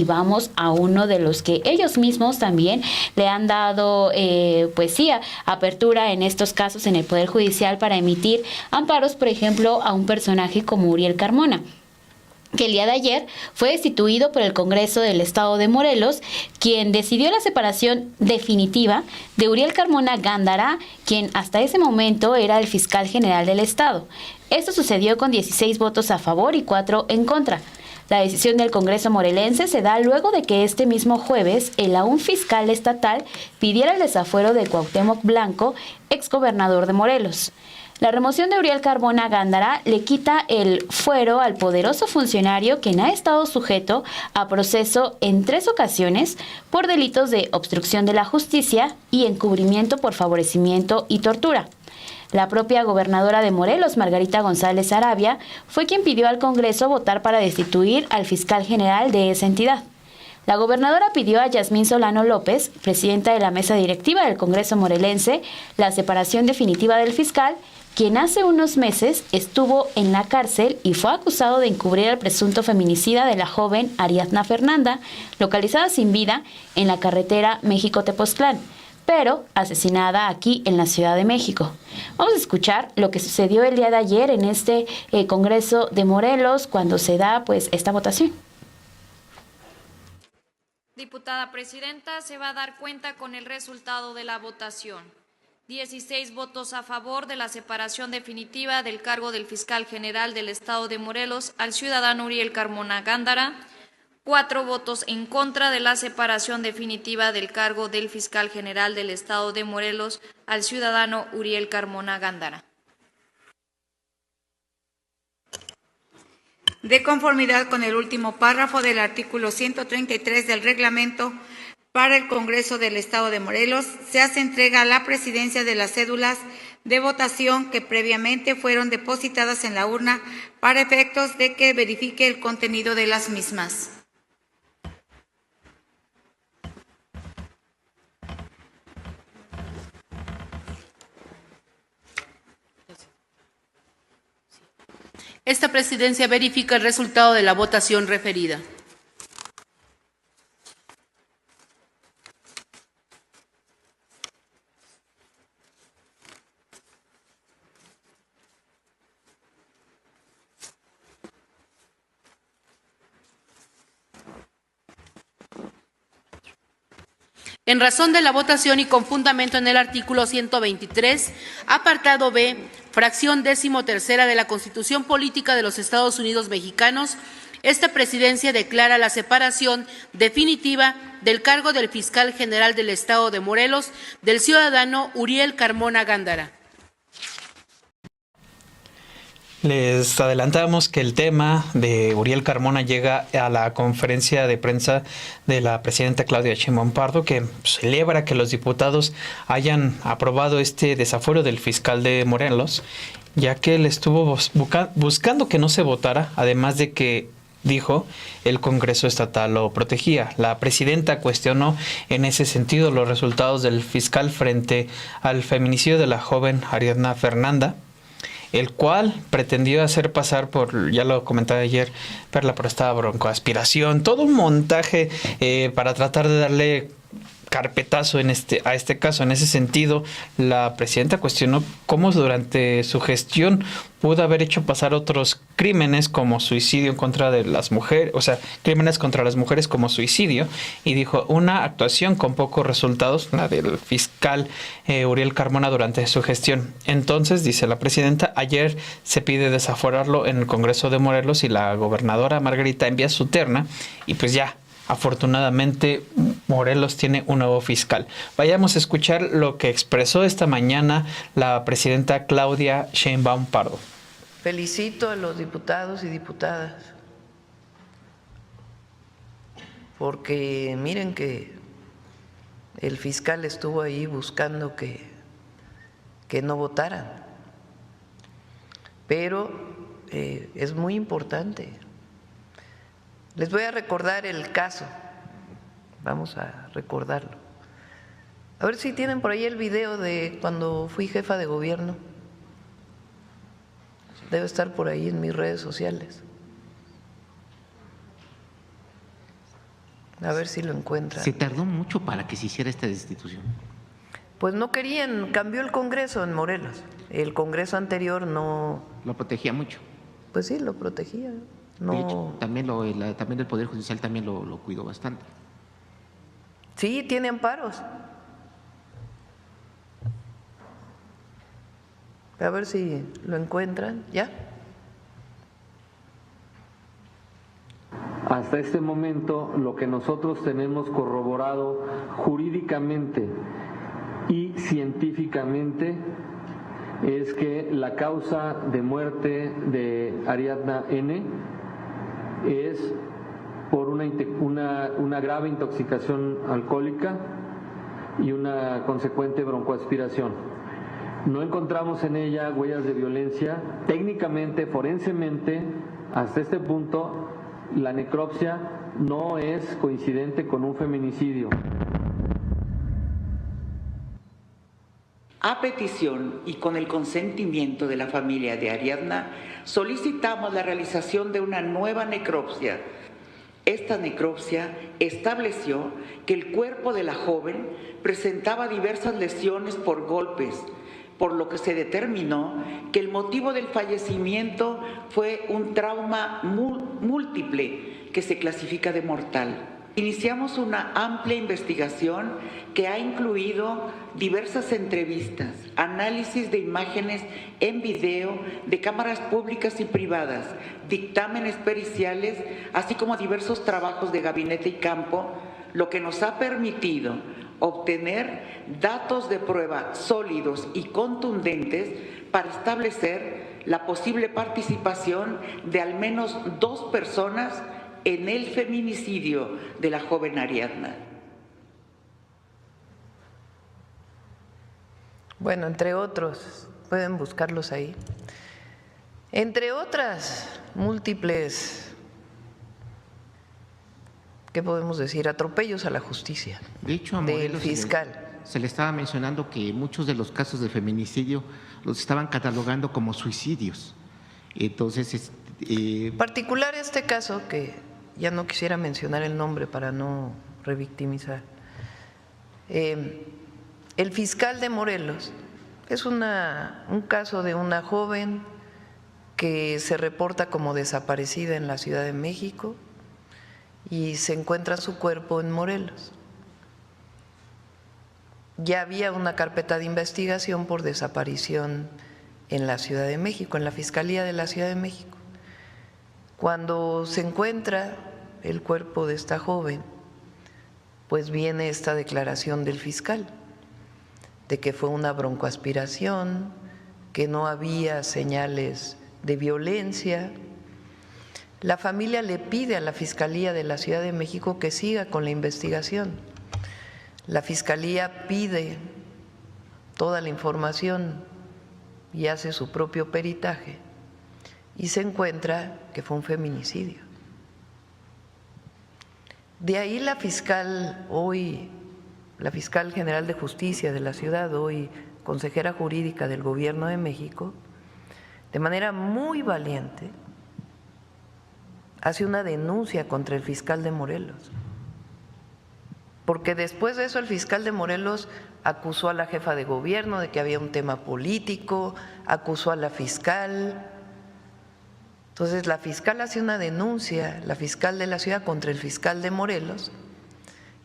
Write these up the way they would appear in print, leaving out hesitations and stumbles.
Y vamos a uno de los que ellos mismos también le han dado apertura en estos casos en el Poder Judicial para emitir amparos, por ejemplo, a un personaje como Uriel Carmona, que el día de ayer fue destituido por el Congreso del Estado de Morelos, quien decidió la separación definitiva de Uriel Carmona Gándara, quien hasta ese momento era el fiscal general del Estado. Esto sucedió con 16 votos a favor y 4 en contra. La decisión del Congreso morelense se da luego de que este mismo jueves el aún fiscal estatal pidiera el desafuero de Cuauhtémoc Blanco, exgobernador de Morelos. La remoción de Uriel Carmona Gándara le quita el fuero al poderoso funcionario quien ha estado sujeto a proceso en 3 ocasiones por delitos de obstrucción de la justicia y encubrimiento por favorecimiento y tortura. La propia gobernadora de Morelos, Margarita González Arabia, fue quien pidió al Congreso votar para destituir al fiscal general de esa entidad. La gobernadora pidió a Yasmín Solano López, presidenta de la mesa directiva del Congreso morelense, la separación definitiva del fiscal, quien hace unos meses estuvo en la cárcel y fue acusado de encubrir al presunto feminicida de la joven Ariadna Fernanda, localizada sin vida en la carretera México-Tepoztlán, pero asesinada aquí en la Ciudad de México. Vamos a escuchar lo que sucedió el día de ayer en este Congreso de Morelos cuando se da esta votación. Diputada presidenta, se va a dar cuenta con el resultado de la votación. 16 votos a favor de la separación definitiva del cargo del fiscal general del Estado de Morelos al ciudadano Uriel Carmona Gándara, 4 votos en contra de la separación definitiva del cargo del fiscal general del Estado de Morelos al ciudadano Uriel Carmona Gándara. De conformidad con el último párrafo del artículo 133 del reglamento para el Congreso del Estado de Morelos, se hace entrega a la presidencia de las cédulas de votación que previamente fueron depositadas en la urna para efectos de que verifique el contenido de las mismas. Esta presidencia verifica el resultado de la votación referida. En razón de la votación y con fundamento en el artículo 123, apartado B, fracción 13ª de la Constitución Política de los Estados Unidos Mexicanos, esta presidencia declara la separación definitiva del cargo del fiscal general del Estado de Morelos del ciudadano Uriel Carmona Gándara. Les adelantamos que el tema de Uriel Carmona llega a la conferencia de prensa de la presidenta Claudia Sheinbaum Pardo, que celebra que los diputados hayan aprobado este desafuero del fiscal de Morelos, ya que él estuvo buscando que no se votara, además de que dijo el Congreso Estatal lo protegía. La presidenta cuestionó en ese sentido los resultados del fiscal frente al feminicidio de la joven Ariadna Fernanda, el cual pretendió hacer pasar por, ya lo comentaba ayer, por la prestada broncoaspiración, todo un montaje para tratar de darle carpetazo a este caso. En ese sentido, la presidenta cuestionó cómo durante su gestión pudo haber hecho pasar otros crímenes como suicidio en contra de las mujeres, o sea, crímenes contra las mujeres como suicidio, y dijo una actuación con pocos resultados, la del fiscal Uriel Carmona durante su gestión. Entonces, dice la presidenta, ayer se pide desaforarlo en el Congreso de Morelos y la gobernadora Margarita envía su terna y pues ya, afortunadamente, Morelos tiene un nuevo fiscal. Vayamos a escuchar lo que expresó esta mañana la presidenta Claudia Sheinbaum Pardo. Felicito a los diputados y diputadas porque miren que el fiscal estuvo ahí buscando que no votaran, pero es muy importante. Les voy a recordar el caso, vamos a recordarlo. A ver si tienen por ahí el video de cuando fui jefa de gobierno. Debe estar por ahí en mis redes sociales. A ver si lo encuentran. Se tardó mucho para que se hiciera esta destitución. Pues no querían, cambió el Congreso en Morelos. El Congreso anterior no… Lo protegía mucho. Pues sí, lo protegía. No. De hecho, también el Poder Judicial también lo cuidó bastante. Sí, tiene amparos. A ver si lo encuentran. ¿Ya? Hasta este momento, lo que nosotros tenemos corroborado jurídicamente y científicamente es que la causa de muerte de Ariadna N. es por una grave intoxicación alcohólica y una consecuente broncoaspiración. No encontramos en ella huellas de violencia. Técnicamente, forensemente, hasta este punto, la necropsia no es coincidente con un feminicidio. A petición y con el consentimiento de la familia de Ariadna, solicitamos la realización de una nueva necropsia. Esta necropsia estableció que el cuerpo de la joven presentaba diversas lesiones por golpes, por lo que se determinó que el motivo del fallecimiento fue un trauma múltiple que se clasifica de mortal. Iniciamos una amplia investigación que ha incluido diversas entrevistas, análisis de imágenes en video de cámaras públicas y privadas, dictámenes periciales, así como diversos trabajos de gabinete y campo, lo que nos ha permitido obtener datos de prueba sólidos y contundentes para establecer la posible participación de al menos 2 personas en el feminicidio de la joven Ariadna. Bueno, entre otros, pueden buscarlos ahí. Entre otras múltiples, ¿qué podemos decir? Atropellos a la justicia. De hecho, a del Morelos fiscal. se le estaba mencionando que muchos de los casos de feminicidio los estaban catalogando como suicidios. Entonces, particular este caso, que ya no quisiera mencionar el nombre para no revictimizar. El fiscal de Morelos es un caso de una joven que se reporta como desaparecida en la Ciudad de México y se encuentra su cuerpo en Morelos. Ya había una carpeta de investigación por desaparición en la Ciudad de México, en la Fiscalía de la Ciudad de México. Cuando se encuentra el cuerpo de esta joven, pues viene esta declaración del fiscal de que fue una broncoaspiración, que no había señales de violencia. La familia le pide a la Fiscalía de la Ciudad de México que siga con la investigación. La Fiscalía pide toda la información y hace su propio peritaje y se encuentra que fue un feminicidio. De ahí la fiscal general de justicia de la ciudad, hoy consejera jurídica del Gobierno de México, de manera muy valiente, hace una denuncia contra el fiscal de Morelos. Porque después de eso el fiscal de Morelos acusó a la jefa de gobierno de que había un tema político, acusó a la fiscal. Entonces la fiscal hace una denuncia, la fiscal de la ciudad, contra el fiscal de Morelos,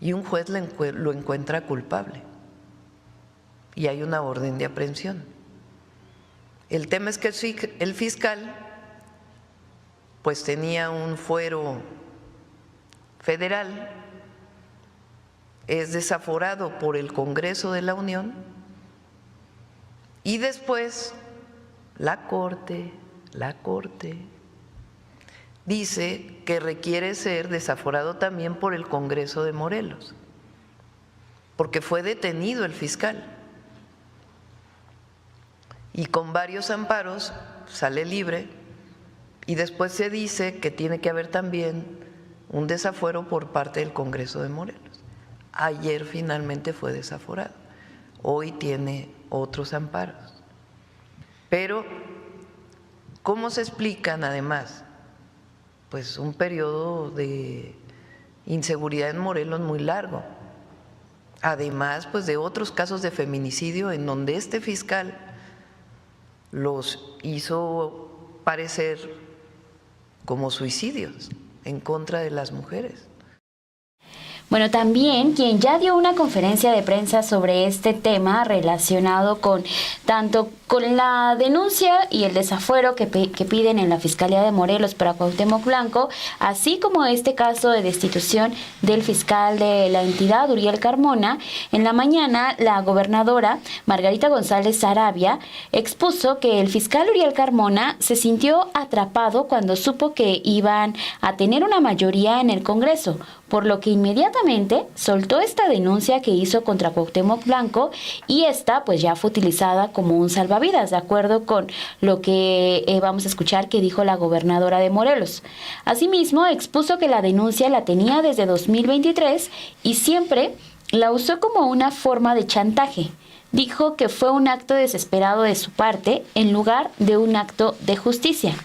y un juez lo encuentra culpable y hay una orden de aprehensión. El tema es que el fiscal pues tenía un fuero federal, es desaforado por el Congreso de la Unión y después la Corte dice que requiere ser desaforado también por el Congreso de Morelos, porque fue detenido el fiscal y con varios amparos sale libre, y después se dice que tiene que haber también un desafuero por parte del Congreso de Morelos. Ayer finalmente fue desaforado, hoy tiene otros amparos. Pero, ¿cómo se explican además? Pues un periodo de inseguridad en Morelos muy largo. Además, pues de otros casos de feminicidio en donde este fiscal los hizo parecer como suicidios en contra de las mujeres. Bueno, también quien ya dio una conferencia de prensa sobre este tema relacionado con tanto con la denuncia y el desafuero que piden en la Fiscalía de Morelos para Cuauhtémoc Blanco, así como este caso de destitución del fiscal de la entidad, Uriel Carmona. En la mañana, la gobernadora Margarita González Saravia expuso que el fiscal Uriel Carmona se sintió atrapado cuando supo que iban a tener una mayoría en el Congreso, por lo que inmediatamente soltó esta denuncia que hizo contra Cuauhtémoc Blanco, y esta pues ya fue utilizada como un salvavidas, de acuerdo con lo que vamos a escuchar que dijo la gobernadora de Morelos. Asimismo, expuso que la denuncia la tenía desde 2023 y siempre la usó como una forma de chantaje. Dijo que fue un acto desesperado de su parte en lugar de un acto de justicia.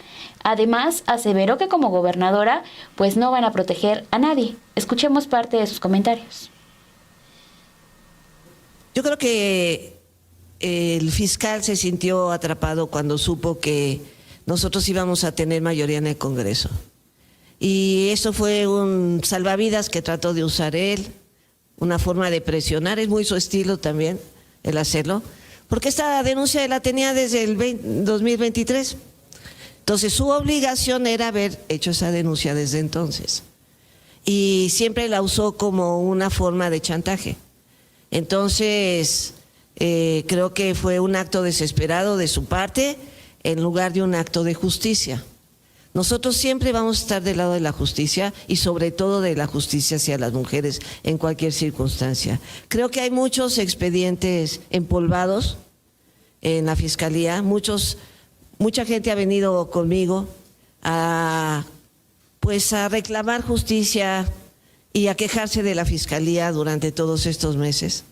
Además, aseveró que como gobernadora, pues no van a proteger a nadie. Escuchemos parte de sus comentarios. Yo creo que el fiscal se sintió atrapado cuando supo que nosotros íbamos a tener mayoría en el Congreso. Y eso fue un salvavidas que trató de usar él, una forma de presionar, es muy su estilo también el hacerlo, porque esta denuncia la tenía desde el 2023. Entonces su obligación era haber hecho esa denuncia desde entonces. Y siempre la usó como una forma de chantaje. Entonces creo que fue un acto desesperado de su parte en lugar de un acto de justicia. Nosotros siempre vamos a estar del lado de la justicia y sobre todo de la justicia hacia las mujeres en cualquier circunstancia. Creo que hay muchos expedientes empolvados en la Fiscalía, mucha gente ha venido conmigo a reclamar justicia y a quejarse de la Fiscalía durante todos estos meses.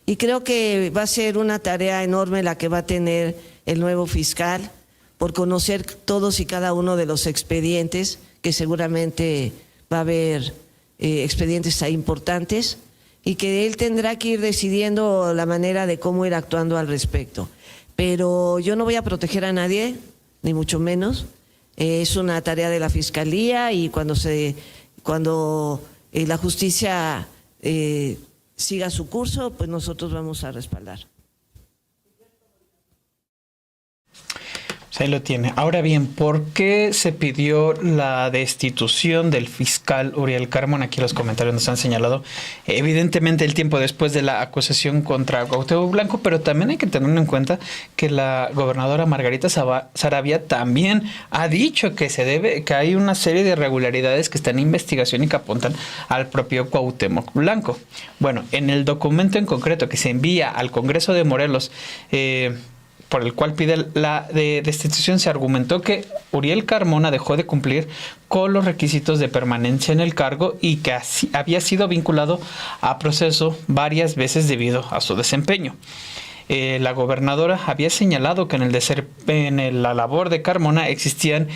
Y creo que va a ser una tarea enorme la que va a tener el nuevo fiscal por conocer todos y cada uno de los expedientes, que seguramente va a haber expedientes ahí importantes, y que él tendrá que ir decidiendo la manera de cómo ir actuando al respecto. Pero yo no voy a proteger a nadie, ni mucho menos. Es una tarea de la Fiscalía y cuando la justicia siga su curso, pues nosotros vamos a respaldar. Ahí lo tiene. Ahora bien, ¿por qué se pidió la destitución del fiscal Uriel Carmona? Aquí los comentarios nos han señalado evidentemente el tiempo después de la acusación contra Cuauhtémoc Blanco, pero también hay que tener en cuenta que la gobernadora Margarita Saravia también ha dicho que hay una serie de irregularidades que están en investigación y que apuntan al propio Cuauhtémoc Blanco. Bueno, en el documento en concreto que se envía al Congreso de Morelos, por el cual pide la destitución, se argumentó que Uriel Carmona dejó de cumplir con los requisitos de permanencia en el cargo y que había sido vinculado a proceso varias veces debido a su desempeño. La gobernadora había señalado que en la labor de Carmona existían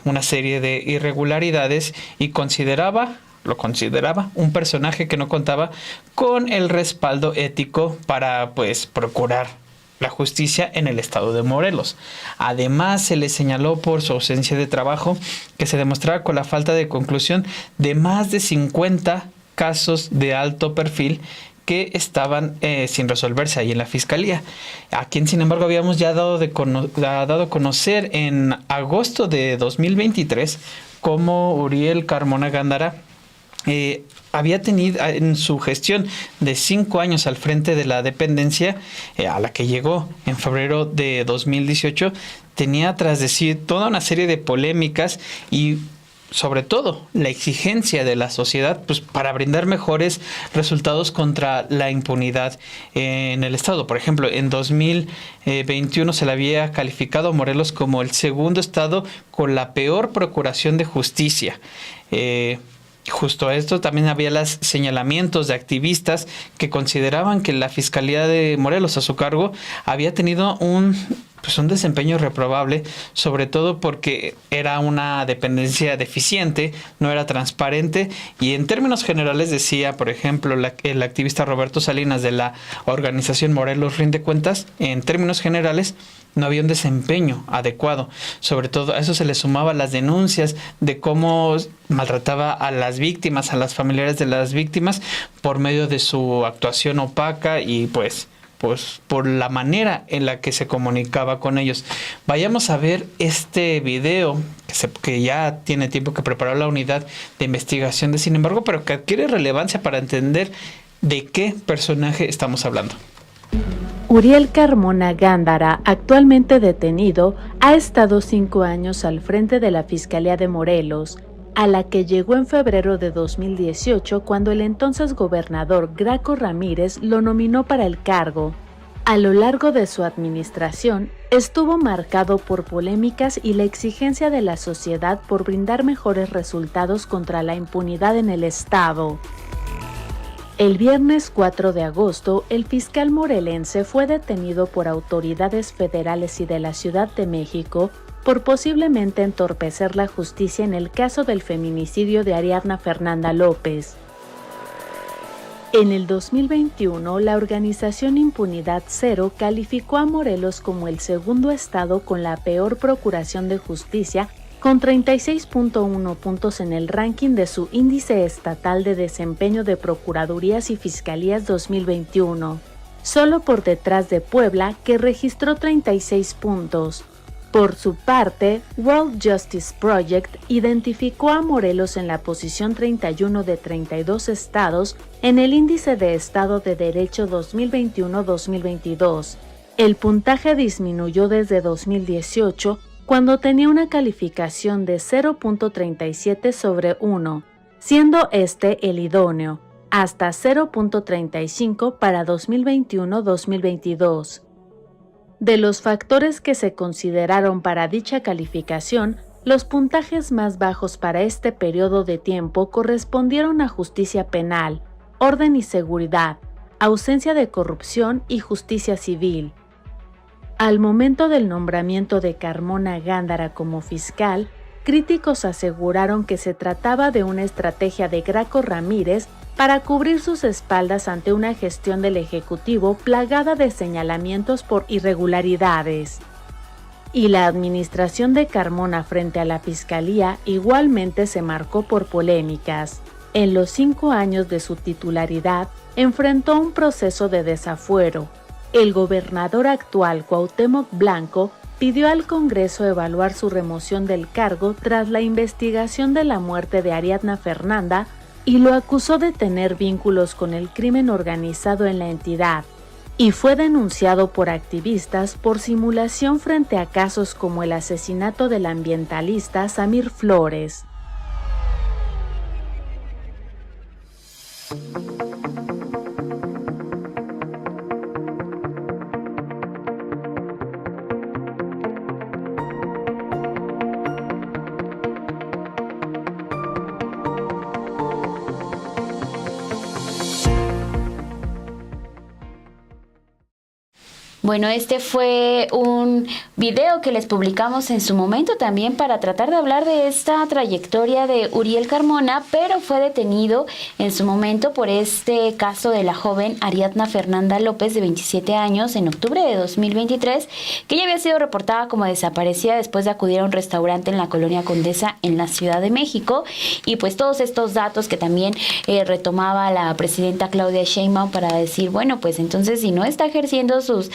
una serie de irregularidades y lo consideraba un personaje que no contaba con el respaldo ético para procurar la justicia en el estado de Morelos. Además, se le señaló por su ausencia de trabajo que se demostraba con la falta de conclusión de más de 50 casos de alto perfil que estaban sin resolverse ahí en la Fiscalía, a quien sin embargo habíamos ya dado a conocer en agosto de 2023 como Uriel Carmona Gándara había tenido en su gestión de 5 años al frente de la dependencia, a la que llegó en febrero de 2018, tenía tras de sí toda una serie de polémicas y sobre todo la exigencia de la sociedad para brindar mejores resultados contra la impunidad en el estado. Por ejemplo, en 2021 se le había calificado a Morelos como el segundo estado con la peor procuración de justicia. Justo a esto también había los señalamientos de activistas que consideraban que la Fiscalía de Morelos a su cargo había tenido pues un desempeño reprobable, sobre todo porque era una dependencia deficiente, no era transparente, y en términos generales decía, por ejemplo, el activista Roberto Salinas de la organización Morelos Rinde Cuentas, en términos generales no había un desempeño adecuado. Sobre todo a eso se le sumaba las denuncias de cómo maltrataba a las víctimas, a las familiares de las víctimas, por medio de su actuación opaca y pues por la manera en la que se comunicaba con ellos. Vayamos a ver este video que ya tiene tiempo que preparó la unidad de investigación de Sin Embargo, pero que adquiere relevancia para entender de qué personaje estamos hablando. Uriel Carmona Gándara, actualmente detenido, ha estado 5 años al frente de la Fiscalía de Morelos, a la que llegó en febrero de 2018 cuando el entonces gobernador Graco Ramírez lo nominó para el cargo. A lo largo de su administración, estuvo marcado por polémicas y la exigencia de la sociedad por brindar mejores resultados contra la impunidad en el Estado. El viernes 4 de agosto, el fiscal morelense fue detenido por autoridades federales y de la Ciudad de México por posiblemente entorpecer la justicia en el caso del feminicidio de Ariadna Fernanda López. En el 2021, la organización Impunidad Cero calificó a Morelos como el segundo estado con la peor procuración de justicia, con 36.1 puntos en el ranking de su Índice Estatal de Desempeño de Procuradurías y Fiscalías 2021, solo por detrás de Puebla, que registró 36 puntos. Por su parte, World Justice Project identificó a Morelos en la posición 31 de 32 estados en el Índice de Estado de Derecho 2021-2022. El puntaje disminuyó desde 2018, cuando tenía una calificación de 0.37 sobre 1, siendo este el idóneo, hasta 0.35 para 2021-2022. De los factores que se consideraron para dicha calificación, los puntajes más bajos para este periodo de tiempo correspondieron a justicia penal, orden y seguridad, ausencia de corrupción y justicia civil. Al momento del nombramiento de Carmona Gándara como fiscal, críticos aseguraron que se trataba de una estrategia de Graco Ramírez para cubrir sus espaldas ante una gestión del Ejecutivo plagada de señalamientos por irregularidades. Y la administración de Carmona frente a la Fiscalía igualmente se marcó por polémicas. En los 5 años de su titularidad, enfrentó un proceso de desafuero. El gobernador actual, Cuauhtémoc Blanco, pidió al Congreso evaluar su remoción del cargo tras la investigación de la muerte de Ariadna Fernanda y lo acusó de tener vínculos con el crimen organizado en la entidad, y fue denunciado por activistas por simulación frente a casos como el asesinato del ambientalista Samir Flores. Bueno, este fue un video que les publicamos en su momento también para tratar de hablar de esta trayectoria de Uriel Carmona, pero fue detenido en su momento por este caso de la joven Ariadna Fernanda López, de 27 años, en octubre de 2023, que ya había sido reportada como desaparecida después de acudir a un restaurante en la Colonia Condesa en la Ciudad de México. Y pues todos estos datos que también retomaba la presidenta Claudia Sheinbaum para decir, bueno, pues entonces si no está ejerciendo sus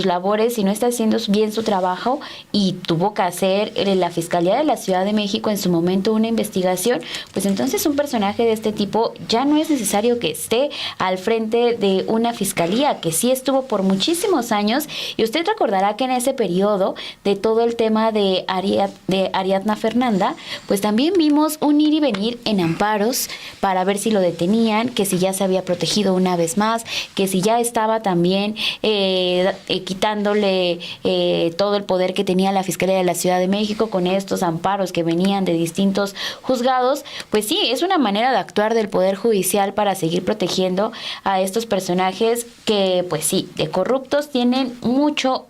labores, si no está haciendo bien su trabajo, y tuvo que hacer la Fiscalía de la Ciudad de México en su momento una investigación, pues entonces un personaje de este tipo ya no es necesario que esté al frente de una fiscalía, que sí estuvo por muchísimos años. Y usted recordará que en ese periodo de todo el tema de Ariadna Fernanda, pues también vimos un ir y venir en amparos para ver si lo detenían, que si ya se había protegido una vez más, que si ya estaba también quitándole todo el poder que tenía la Fiscalía de la Ciudad de México con estos amparos que venían de distintos juzgados, pues sí, es una manera de actuar del Poder Judicial para seguir protegiendo a estos personajes que, pues sí, de corruptos tienen mucho,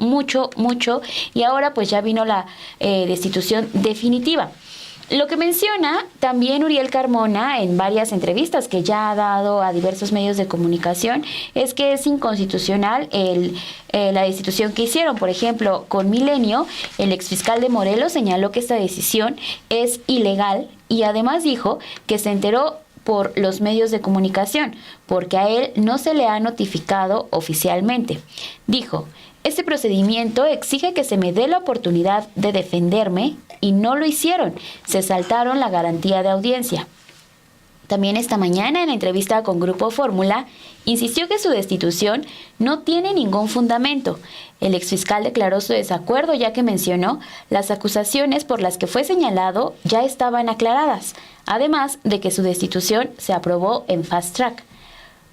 y ahora pues ya vino la destitución definitiva. Lo que menciona también Uriel Carmona en varias entrevistas que ya ha dado a diversos medios de comunicación es que es inconstitucional la destitución que hicieron. Por ejemplo, con Milenio, el exfiscal de Morelos señaló que esta decisión es ilegal y además dijo que se enteró por los medios de comunicación, porque a él no se le ha notificado oficialmente. Dijo: este procedimiento exige que se me dé la oportunidad de defenderme y no lo hicieron. Se saltaron la garantía de audiencia. También esta mañana, en entrevista con Grupo Fórmula, insistió que su destitución no tiene ningún fundamento. El exfiscal declaró su desacuerdo ya que mencionó las acusaciones por las que fue señalado ya estaban aclaradas, además de que su destitución se aprobó en fast track.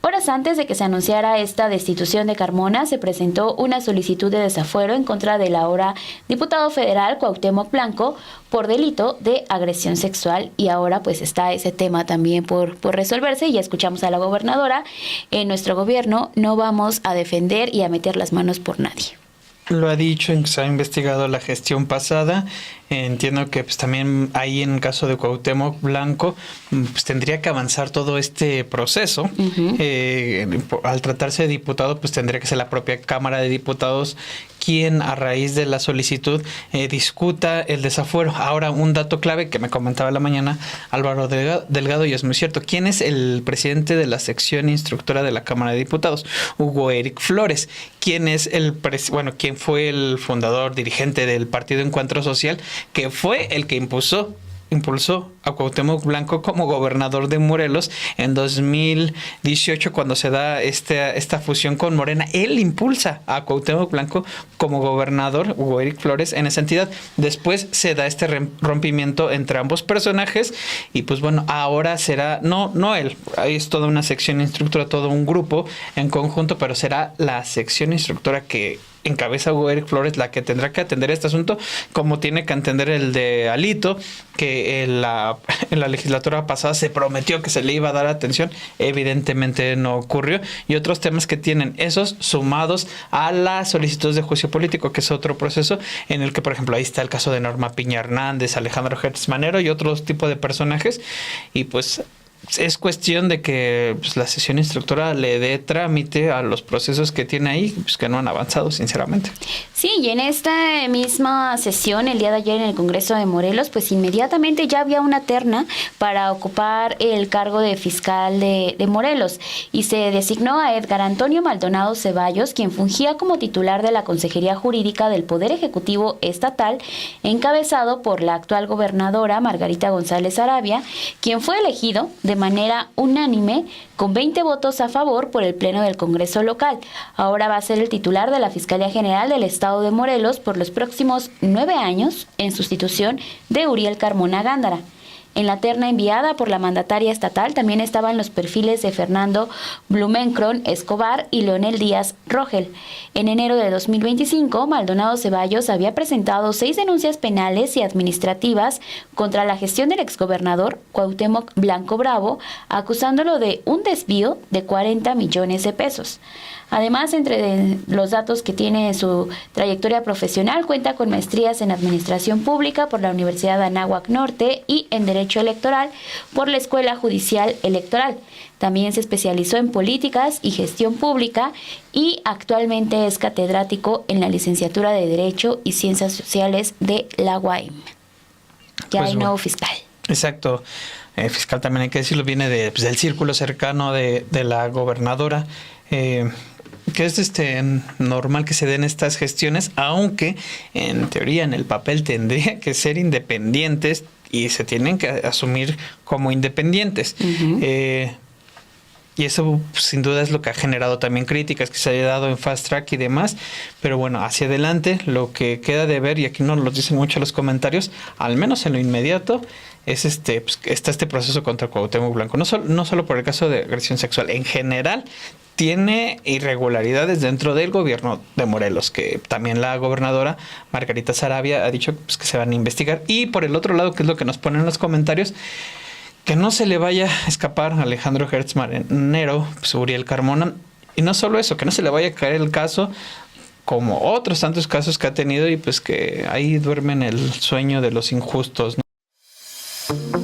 Horas antes de que se anunciara esta destitución de Carmona, se presentó una solicitud de desafuero en contra del ahora diputado federal Cuauhtémoc Blanco por delito de agresión sexual, y ahora pues está ese tema también por resolverse. Y ya escuchamos a la gobernadora: en nuestro gobierno no vamos a defender y a meter las manos por nadie. Lo ha dicho, en que se ha investigado la gestión pasada. Entiendo que pues también ahí en el caso de Cuauhtémoc Blanco pues tendría que avanzar todo este proceso. Al tratarse de diputado pues tendría que ser la propia Cámara de Diputados quien a raíz de la solicitud discuta el desafuero. Ahora, un dato clave que me comentaba la mañana Álvaro Delgado, y es muy cierto: ¿quién es el presidente de la sección instructora de la Cámara de Diputados? Hugo Eric Flores. ¿Quién es quién fue el fundador, dirigente del Partido Encuentro Social, que fue el que impulsó a Cuauhtémoc Blanco como gobernador de Morelos en 2018, cuando se da esta fusión con Morena? Él impulsa a Cuauhtémoc Blanco como gobernador, Hugo Eric Flores, en esa entidad. Después se da este rompimiento entre ambos personajes y pues bueno, ahora será, no él, ahí es toda una sección instructora, todo un grupo en conjunto, pero será la sección instructora que encabeza Hugo Eric Flores la que tendrá que atender este asunto, como tiene que atender el de Alito, que en la legislatura pasada se prometió que se le iba a dar atención, evidentemente no ocurrió, y otros temas que tienen esos sumados a las solicitudes de juicio político, que es otro proceso en el que, por ejemplo, ahí está el caso de Norma Piña Hernández, Alejandro Gertz Manero y otros tipos de personajes, y pues es cuestión de que pues, la sesión instructora le dé trámite a los procesos que tiene ahí, pues, que no han avanzado, sinceramente. Sí, y en esta misma sesión, el día de ayer en el Congreso de Morelos, pues inmediatamente ya había una terna para ocupar el cargo de fiscal de Morelos, y se designó a Edgar Antonio Maldonado Ceballos, quien fungía como titular de la Consejería Jurídica del Poder Ejecutivo Estatal, encabezado por la actual gobernadora Margarita González Arabia, quien fue elegido de manera unánime con 20 votos a favor por el Pleno del Congreso local. Ahora va a ser el titular de la Fiscalía General del Estado de Morelos por los próximos 9 años, en sustitución de Uriel Carmona Gándara. En la terna enviada por la mandataria estatal también estaban los perfiles de Fernando Blumenkron Escobar y Leonel Díaz Rogel. En enero de 2025, Maldonado Ceballos había presentado 6 denuncias penales y administrativas contra la gestión del exgobernador Cuauhtémoc Blanco Bravo, acusándolo de un desvío de 40 millones de pesos. Además, entre los datos que tiene su trayectoria profesional, cuenta con maestrías en Administración Pública por la Universidad de Anáhuac Norte y en Derecho Electoral por la Escuela Judicial Electoral. También se especializó en Políticas y Gestión Pública y actualmente es catedrático en la Licenciatura de Derecho y Ciencias Sociales de la UAM. Ya pues hay nuevo fiscal. Exacto. Fiscal, también hay que decirlo, viene del círculo cercano de la gobernadora. Que es normal que se den estas gestiones, aunque en teoría en el papel tendría que ser independientes y se tienen que asumir como independientes. Y eso pues, sin duda es lo que ha generado también críticas que se haya dado en Fast Track y demás, pero bueno, hacia adelante lo que queda de ver, y aquí nos lo dicen mucho los comentarios, al menos en lo inmediato, es está este proceso contra Cuauhtémoc Blanco, no solo por el caso de agresión sexual, en general tiene irregularidades dentro del gobierno de Morelos, que también la gobernadora Margarita Sarabia ha dicho pues, que se van a investigar. Y por el otro lado, que es lo que nos ponen en los comentarios, que no se le vaya a escapar a Alejandro Gertz Manero, pues, Uriel Carmona, y no solo eso, que no se le vaya a caer el caso como otros tantos casos que ha tenido y pues que ahí duermen el sueño de los injustos, ¿no?